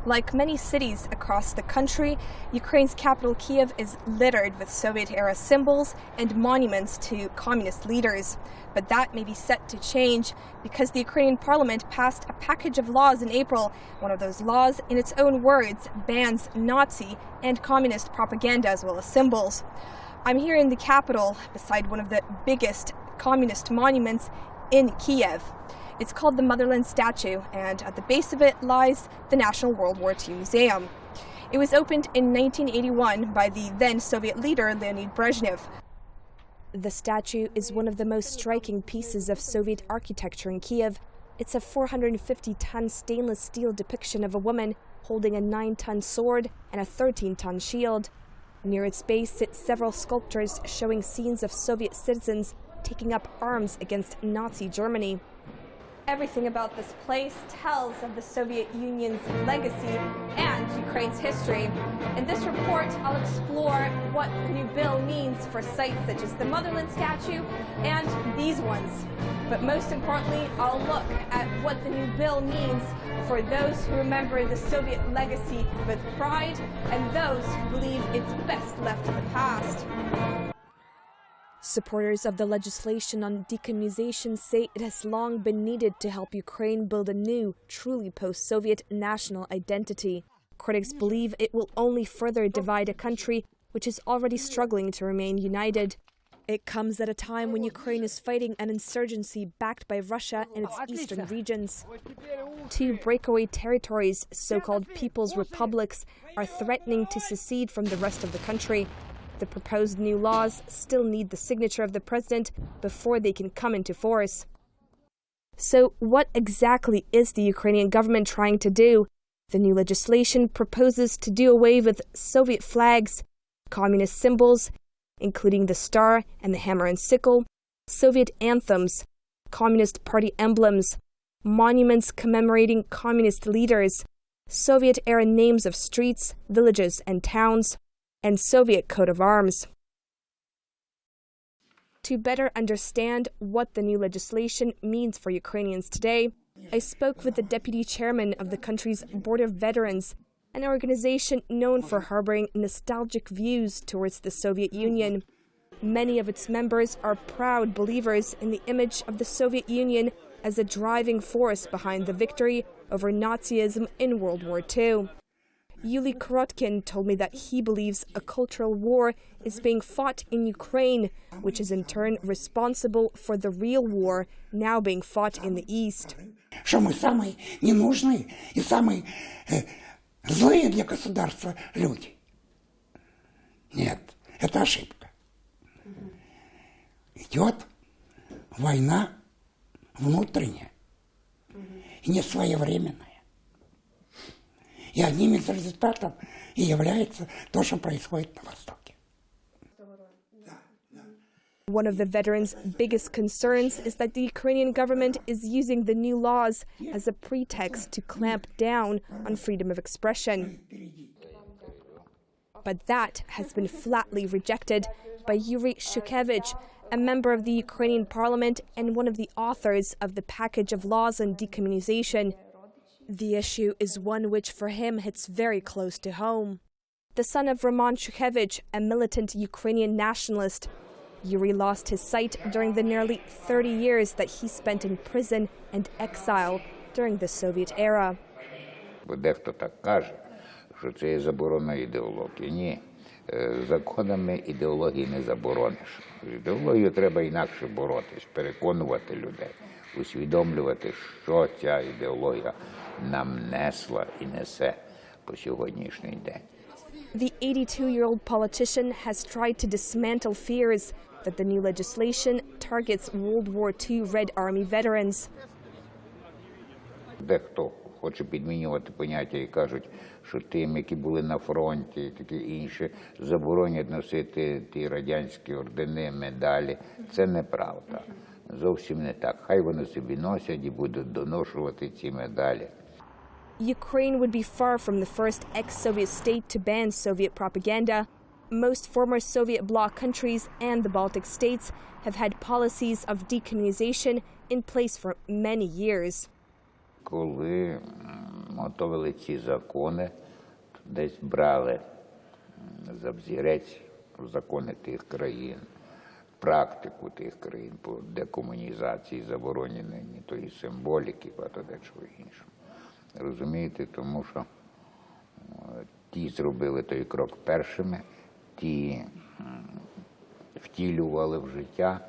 Like many cities across the country, Ukraine's capital Kyiv is littered with Soviet-era symbols and monuments to communist leaders. But that may be set to change because the Ukrainian parliament passed a package of laws in April. One of those laws, in its own words, bans Nazi and communist propaganda as well as symbols. I'm here in the capital beside one of the biggest communist monuments in Kyiv. It's called the Motherland Statue, and at the base of it lies the National World War II Museum. It was opened in 1981 by the then Soviet leader Leonid Brezhnev. The statue is one of the most striking pieces of Soviet architecture in Kyiv. It's a 450-ton stainless steel depiction of a woman holding a 9-ton sword and a 13-ton shield. Near its base sit several sculptures showing scenes of Soviet citizens taking up arms against Nazi Germany. Everything about this place tells of the Soviet Union's legacy and Ukraine's history. In this report, I'll explore what the new bill means for sites such as the Motherland Statue and these ones. But most importantly, I'll look at what the new bill means for those who remember the Soviet legacy with pride and those who believe it's best left in the past. Supporters of the legislation on decommunization say it has long been needed to help Ukraine build a new, truly post-Soviet national identity. Critics believe it will only further divide a country which is already struggling to remain united. It comes at a time when Ukraine is fighting an insurgency backed by Russia in its eastern regions. Two breakaway territories, so-called People's Republics, are threatening to secede from the rest of the country. The proposed new laws still need the signature of the president before they can come into force. So what exactly is the Ukrainian government trying to do? The new legislation proposes to do away with Soviet flags, communist symbols, including the star and the hammer and sickle, Soviet anthems, Communist Party emblems, monuments commemorating communist leaders, Soviet-era names of streets, villages, and towns, and Soviet coat of arms. To better understand what the new legislation means for Ukrainians today, I spoke with the deputy chairman of the country's Board of Veterans, an organization known for harboring nostalgic views towards the Soviet Union. Many of its members are proud believers in the image of the Soviet Union as a driving force behind the victory over Nazism in World War II. Yuli Korotkin told me that he believes a cultural war is being fought in Ukraine, which is in turn responsible for the real war now being fought in the East. Что мы самые ненужные и самые злые для государства люди. Нет, это ошибка. Идет война внутренняя и не своевременная. И одним из результатов и является то, что происходит на Востоке. One of the veterans' biggest concerns is that the Ukrainian government is using the new laws as a pretext to clamp down on freedom of expression. But that has been flatly rejected by Yuri Shukevich, a member of the Ukrainian parliament and one of the authors of the package of laws on decommunization. The issue is one which for him hits very close to home. The son of Roman Shukevich, a militant Ukrainian nationalist, Yuri lost his sight during the nearly 30 years that he spent in prison and exile during the Soviet era. Дехто так каже, що це є заборона ідеології. Ні, законами ідеології не заборониш. Ідеологію треба інакше боротись, переконувати людей, усвідомлювати, що ця ідеологія нам несла і несе по сьогоднішній день. The 82-year-old politician has tried to dismantle fears that the new legislation targets World War II Red Army veterans. Дехто хоче підмінювати поняття і кажуть, що тим, які були на фронті і таке інше, заборонять носити ті радянські ордени, медалі. Це неправда. Зовсім не так. Хай вони собі носять і будуть доношувати ці медалі. Ukraine would be far from the first ex-Soviet state to ban Soviet propaganda. Most former Soviet bloc countries and the Baltic states have had policies of decommunization in place for many years. Коли готовили ці закони, десь брали за взірець закони тих країн, практику тих країн по декомунізації, заборонені тої символіки, багато дечого іншого. Розумієте, тому що ті зробили той крок першими, ті втілювали в життя.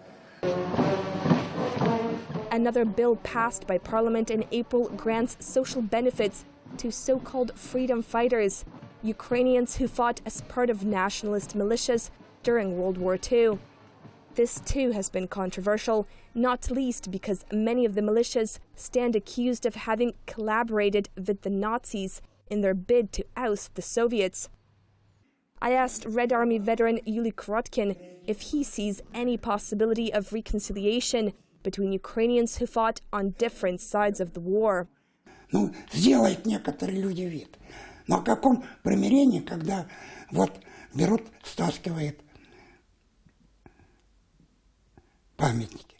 Another bill passed by Parliament in April grants social benefits to so-called freedom fighters, Ukrainians who fought as part of nationalist militias during World War II. This too has been controversial, not least because many of the militias stand accused of having collaborated with the Nazis in their bid to oust the Soviets. I asked Red Army veteran Yuly Korotkin if he sees any possibility of reconciliation between Ukrainians who fought on different sides of the war. Ну, сделают некоторые люди вид. Но о каком примирении, когда вот берут, стаскивают памятники?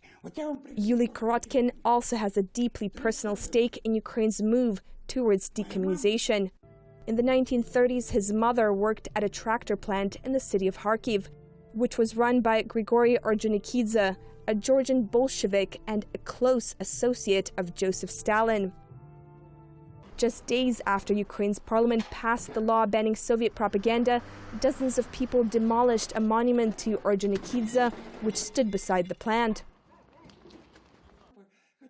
Yuly Korotkin also has a deeply personal stake in Ukraine's move towards decommunization. In the 1930s, his mother worked at a tractor plant in the city of Kyiv, which was run by Grigory Ordzhonikidze, a Georgian Bolshevik and a close associate of Joseph Stalin. Just days after Ukraine's parliament passed the law banning Soviet propaganda, dozens of people demolished a monument to Ordzhonikidze, which stood beside the plant.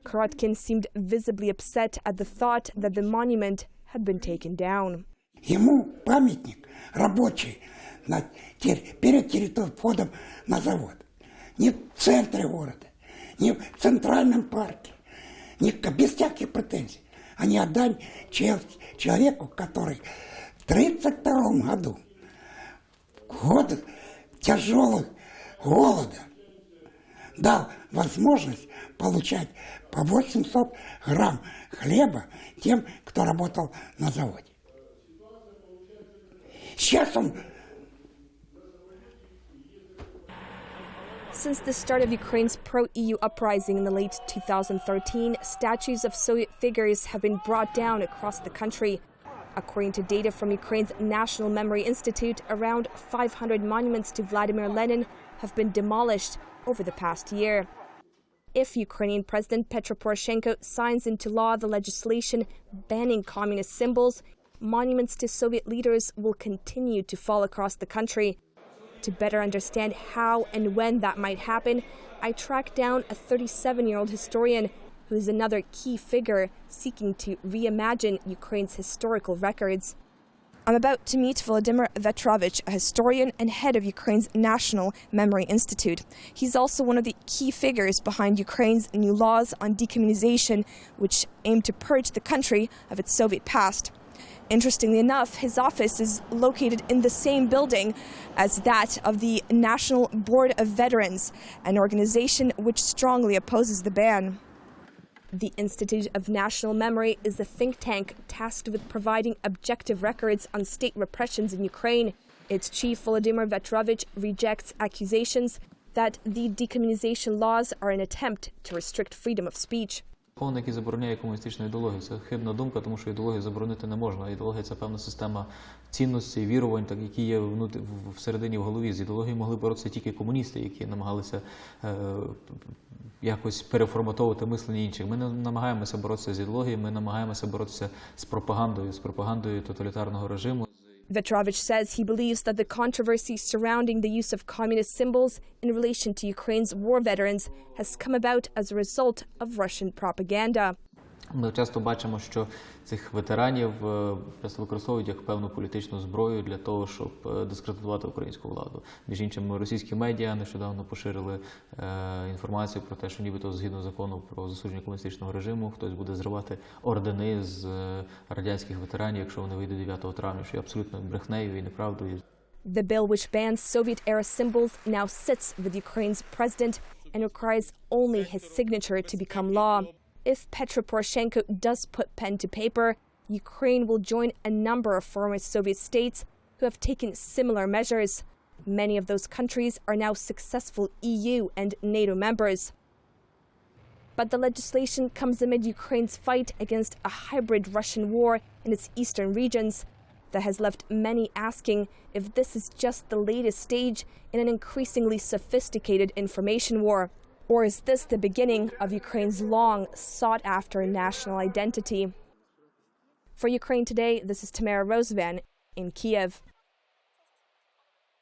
Korotkin seemed visibly upset at the thought that the monument had been taken down. Ему памятник рабочий перед входом на завод. Не в центре города, не в центральном парке, без всяких претензий. Они отдали человеку, который в 1932 году, в годы тяжелых голода, дал возможность получать по 800 грамм хлеба тем, кто работал на заводе. Сейчас он... Since the start of Ukraine's pro-EU uprising in the late 2013, statues of Soviet figures have been brought down across the country. According to data from Ukraine's National Memory Institute, around 500 monuments to Vladimir Lenin have been demolished over the past year. If Ukrainian President Petro Poroshenko signs into law the legislation banning communist symbols, monuments to Soviet leaders will continue to fall across the country. To better understand how and when that might happen, I tracked down a 37-year-old historian who is another key figure seeking to reimagine Ukraine's historical records. I'm about to meet Volodymyr Vetrovich, a historian and head of Ukraine's National Memory Institute. He's also one of the key figures behind Ukraine's new laws on decommunization, which aim to purge the country of its Soviet past. Interestingly enough, his office is located in the same building as that of the National Board of Veterans, an organization which strongly opposes the ban. The Institute of National Memory is a think tank tasked with providing objective records on state repressions in Ukraine. Its chief, Volodymyr Vetrovich, rejects accusations that the decommunization laws are an attempt to restrict freedom of speech. Закон, який забороняє комуністичну ідеологію, це хибна думка, тому що ідеологію заборонити не можна. Ідеологія – це певна система цінностей, вірувань, які є всередині в голові. З ідеологією могли боротися тільки комуністи, які намагалися якось переформатовувати мислення інших. Ми не намагаємося боротися з ідеологією, ми намагаємося боротися з пропагандою тоталітарного режиму. Vetrovich says he believes that the controversy surrounding the use of communist symbols in relation to Ukraine's war veterans has come about as a result of Russian propaganda. Ми часто бачимо, що цих ветеранів просто використовують як певну політичну зброю для того, щоб дискредитувати українську владу. Між іншим, російські медіа нещодавно поширили інформацію про те, що нібито згідно закону про засудження комуністичного режиму хтось буде зривати ордени з радянських ветеранів, якщо вони вийдуть 9 травня, що є абсолютно брехнею і неправдою. The bill which bans Soviet-era symbols now sits with Ukraine's president and requires only his signature to become law. If Petro Poroshenko does put pen to paper, Ukraine will join a number of former Soviet states who have taken similar measures. Many of those countries are now successful EU and NATO members. But the legislation comes amid Ukraine's fight against a hybrid Russian war in its eastern regions that has left many asking if this is just the latest stage in an increasingly sophisticated information war. Or is this the beginning of Ukraine's long sought-after national identity? For Ukraine Today, this is Tamara Rozouvan in Kyiv.